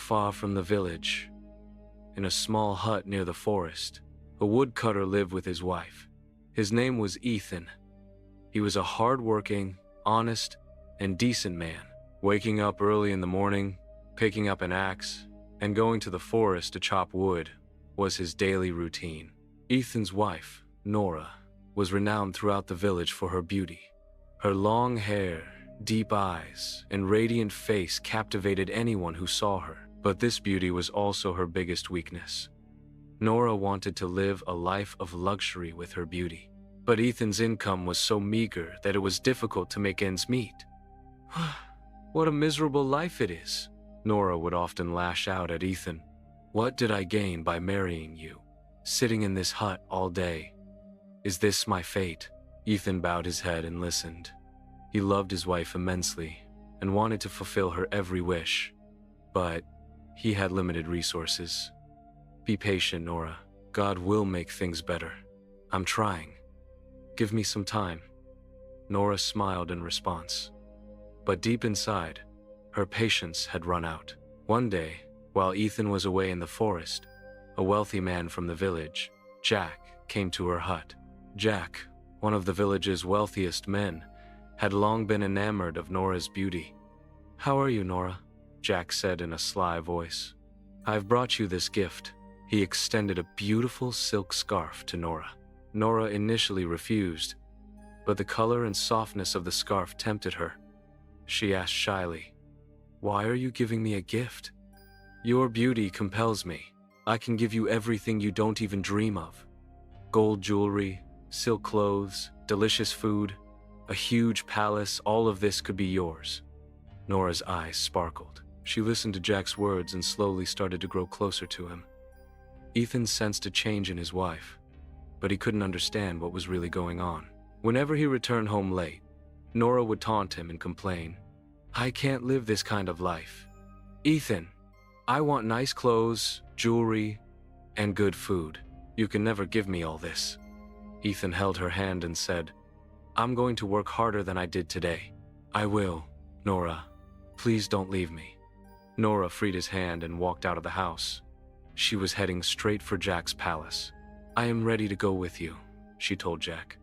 far from the village, in a small hut near the forest, a woodcutter lived with his wife. His name was Ethan. He was a hard-working, honest, and decent man, waking up early in the morning, picking up an axe, and going to the forest to chop wood was his daily routine. Ethan's wife, Nora, was renowned throughout the village for her beauty. Her long hair, deep eyes, and radiant face captivated anyone who saw her. But this beauty was also her biggest weakness. Nora wanted to live a life of luxury with her beauty, but Ethan's income was so meager that it was difficult to make ends meet. "What a miserable life it is," Nora would often lash out at Ethan. "What did I gain by marrying you? Sitting in this hut all day. Is this my fate?" Ethan bowed his head and listened. He loved his wife immensely and wanted to fulfill her every wish, but he had limited resources. "Be patient, Nora. God will make things better. I'm trying. Give me some time." Nora smiled in response, but deep inside, her patience had run out. One day, while Ethan was away in the forest, a wealthy man from the village, Jack, came to her hut. Jack, one of the village's wealthiest men, had long been enamored of Nora's beauty. "How are you, Nora?" Jack said in a sly voice. "I've brought you this gift." He extended a beautiful silk scarf to Nora. Nora initially refused, but the color and softness of the scarf tempted her. She asked shyly, "Why are you giving me a gift?" "Your beauty compels me. I can give you everything you don't even dream of. Gold jewelry, silk clothes, delicious food, a huge palace, all of this could be yours." Nora's eyes sparkled. She listened to Jack's words and slowly started to grow closer to him. Ethan sensed a change in his wife, but he couldn't understand what was really going on. Whenever he returned home late, Nora would taunt him and complain, "I can't live this kind of life. Ethan, I want nice clothes, jewelry, and good food. You can never give me all this." Ethan held her hand and said, "I'm going to work harder than I did today." "I will, Nora. Please don't leave me." Nora freed his hand and walked out of the house. She was heading straight for Jack's palace. "I am ready to go with you," she told Jack.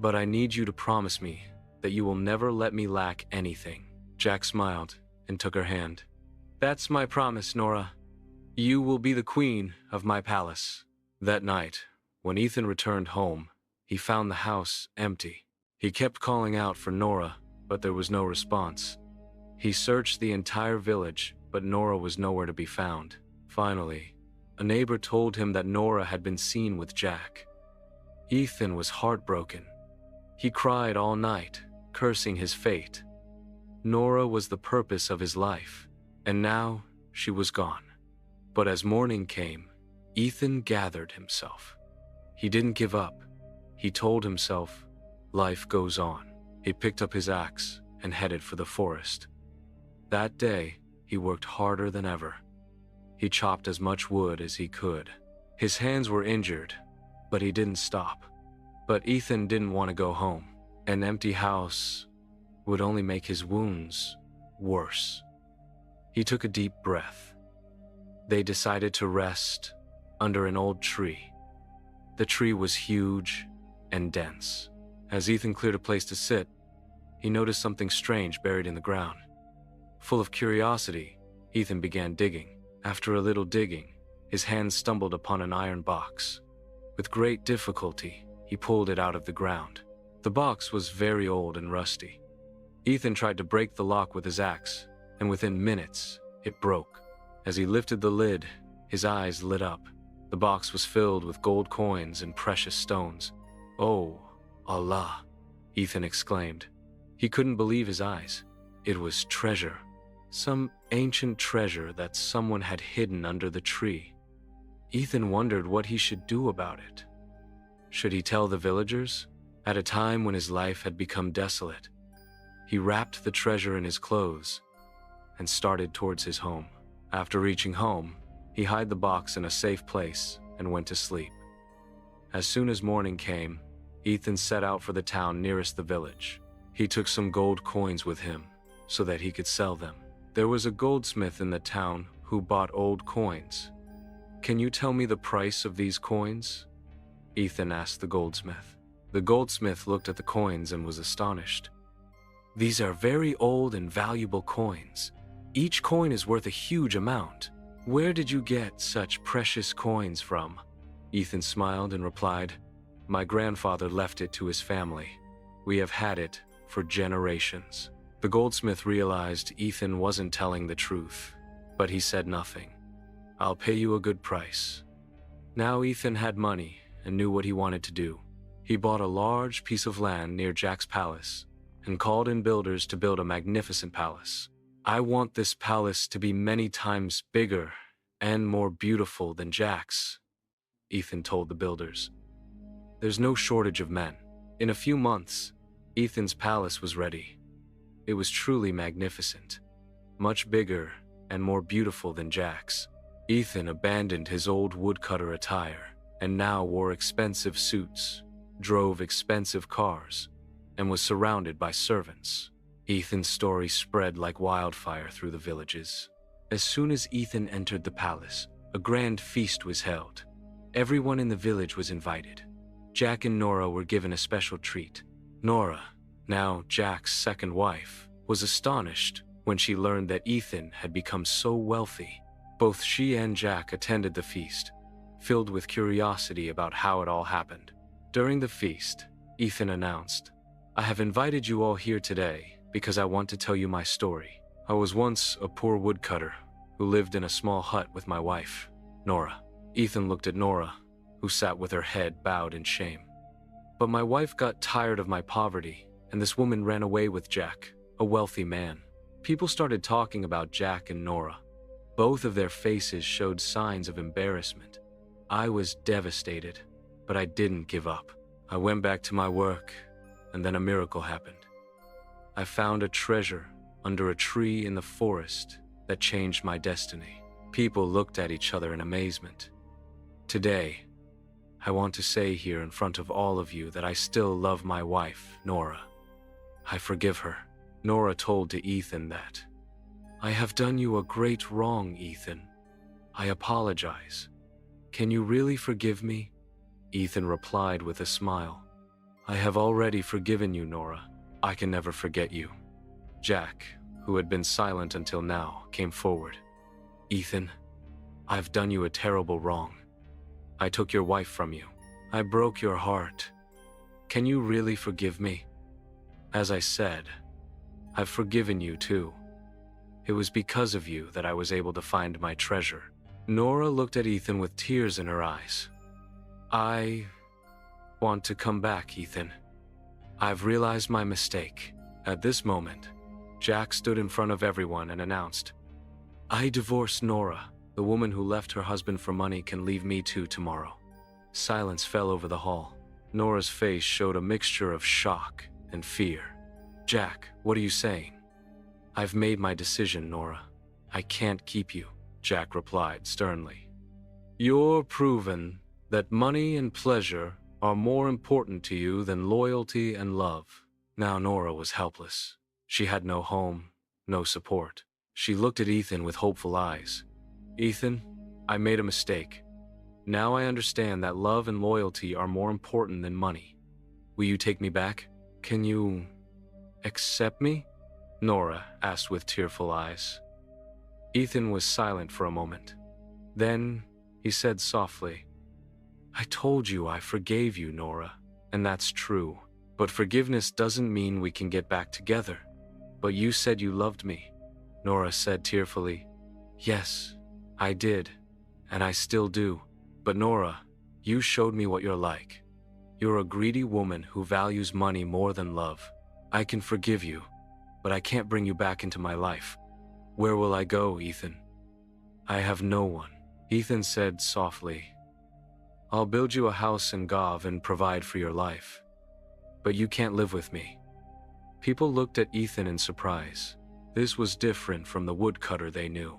"But I need you to promise me that you will never let me lack anything." Jack smiled and took her hand. "That's my promise, Nora. You will be the queen of my palace." That night, when Ethan returned home, he found the house empty. He kept calling out for Nora, but there was no response. He searched the entire village, but Nora was nowhere to be found. Finally, a neighbor told him that Nora had been seen with Jack. Ethan was heartbroken. He cried all night, cursing his fate. Nora was the purpose of his life, and now she was gone. But as morning came, Ethan gathered himself. He didn't give up. He told himself, life goes on. He picked up his axe and headed for the forest. That day, he worked harder than ever. He chopped as much wood as he could. His hands were injured, but he didn't stop. But Ethan didn't want to go home. An empty house would only make his wounds worse. He took a deep breath. They decided to rest under an old tree. The tree was huge and dense. As Ethan cleared a place to sit, he noticed something strange buried in the ground. Full of curiosity, Ethan began digging. After a little digging, his hand stumbled upon an iron box. With great difficulty, he pulled it out of the ground. The box was very old and rusty. Ethan tried to break the lock with his axe, and within minutes, it broke. As he lifted the lid, his eyes lit up. The box was filled with gold coins and precious stones. "Oh, Allah," Ethan exclaimed. He couldn't believe his eyes. It was treasure. Some ancient treasure that someone had hidden under the tree. Ethan wondered what he should do about it. Should he tell the villagers? At a time when his life had become desolate, he wrapped the treasure in his clothes and started towards his home. After reaching home, he hid the box in a safe place and went to sleep. As soon as morning came, Ethan set out for the town nearest the village. He took some gold coins with him so that he could sell them. There was a goldsmith in the town who bought old coins. "Can you tell me the price of these coins?" Ethan asked the goldsmith. The goldsmith looked at the coins and was astonished. "These are very old and valuable coins. Each coin is worth a huge amount. Where did you get such precious coins from?" Ethan smiled and replied, "My grandfather left it to his family. We have had it for generations." The goldsmith realized Ethan wasn't telling the truth, but he said nothing. "I'll pay you a good price." Now Ethan had money and knew what he wanted to do. He bought a large piece of land near Jack's palace and called in builders to build a magnificent palace. "I want this palace to be many times bigger and more beautiful than Jack's," Ethan told the builders. There's no shortage of men. In a few months, Ethan's palace was ready. It was truly magnificent, much bigger and more beautiful than Jack's. Ethan abandoned his old woodcutter attire and now wore expensive suits, drove expensive cars, and was surrounded by servants. Ethan's story spread like wildfire through the villages. As soon as Ethan entered the palace, a grand feast was held. Everyone in the village was invited. Jack and Nora were given a special treat. Nora, now Jack's second wife, was astonished when she learned that Ethan had become so wealthy. Both she and Jack attended the feast, filled with curiosity about how it all happened. During the feast, Ethan announced, "I have invited you all here today because I want to tell you my story. I was once a poor woodcutter who lived in a small hut with my wife, Nora." Ethan looked at Nora, who sat with her head bowed in shame. "But my wife got tired of my poverty, and this woman ran away with Jack, a wealthy man." People started talking about Jack and Nora. Both of their faces showed signs of embarrassment. I was devastated, but I didn't give up. I went back to my work, and then a miracle happened. I found a treasure under a tree in the forest that changed my destiny. People looked at each other in amazement. Today, I want to say here in front of all of you that I still love my wife, Nora. I forgive her. Nora told to Ethan that, "I have done you a great wrong, Ethan. I apologize. Can you really forgive me?" Ethan replied with a smile, "I have already forgiven you, Nora. I can never forget you." Jack, who had been silent until now, came forward. "Ethan, I've done you a terrible wrong. I took your wife from you. I broke your heart. Can you really forgive me?" "As I said, I've forgiven you too. It was because of you that I was able to find my treasure." Nora looked at Ethan with tears in her eyes. "I want to come back, Ethan. I've realized my mistake." At this moment, Jack stood in front of everyone and announced, "I divorced Nora. The woman who left her husband for money can leave me too tomorrow." Silence fell over the hall. Nora's face showed a mixture of shock and fear. "Jack, what are you saying?" "I've made my decision, Nora. I can't keep you," Jack replied sternly. "You're proven that money and pleasure are more important to you than loyalty and love." Now Nora was helpless. She had no home, no support. She looked at Ethan with hopeful eyes. "Ethan, I made a mistake. Now I understand that love and loyalty are more important than money. Will you take me back? Can you accept me?" Nora asked with tearful eyes. Ethan was silent for a moment. Then he said softly, "I told you I forgave you, Nora, and that's true. But forgiveness doesn't mean we can get back together. But you said you loved me." Nora said tearfully, "Yes, I did, and I still do. But Nora, you showed me what you're like. You're a greedy woman who values money more than love. I can forgive you, but I can't bring you back into my life. Where will I go, Ethan?" "I have no one," Ethan said softly. "I'll build you a house in Gov and provide for your life. But you can't live with me." People looked at Ethan in surprise. This was different from the woodcutter they knew.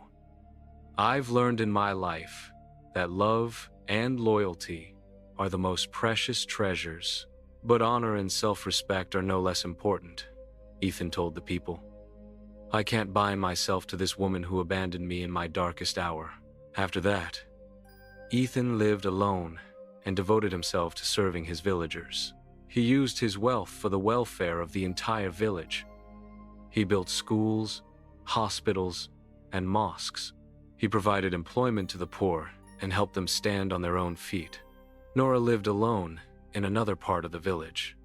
"I've learned in my life that love and loyalty are the most precious treasures, but honor and self-respect are no less important," Ethan told the people. I can't bind myself to this woman who abandoned me in my darkest hour. After that, Ethan lived alone and devoted himself to serving his villagers. He used his wealth for the welfare of the entire village. He built schools, hospitals, and mosques. He provided employment to the poor and helped them stand on their own feet. Nora lived alone in another part of the village.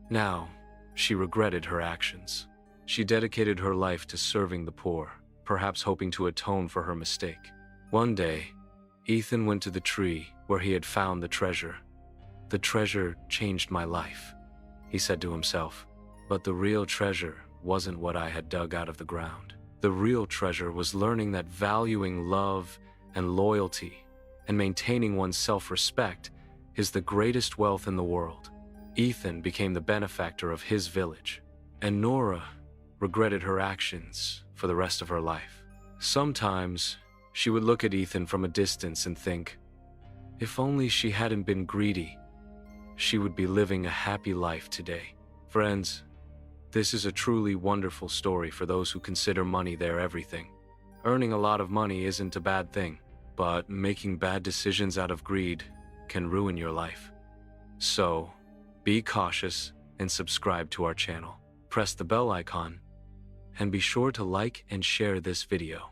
Now, she regretted her actions. She dedicated her life to serving the poor, perhaps hoping to atone for her mistake. One day, Ethan went to the tree where he had found the treasure. "The treasure changed my life," he said to himself. But the real treasure wasn't what I had dug out of the ground. The real treasure was learning that valuing love and loyalty and maintaining one's self-respect is the greatest wealth in the world. Ethan became the benefactor of his village, and Nora regretted her actions for the rest of her life. Sometimes, she would look at Ethan from a distance and think, if only she hadn't been greedy, she would be living a happy life today. Friends, this is a truly wonderful story for those who consider money their everything. Earning a lot of money isn't a bad thing, but making bad decisions out of greed can ruin your life. So, be cautious and subscribe to our channel. Press the bell icon, and be sure to like and share this video.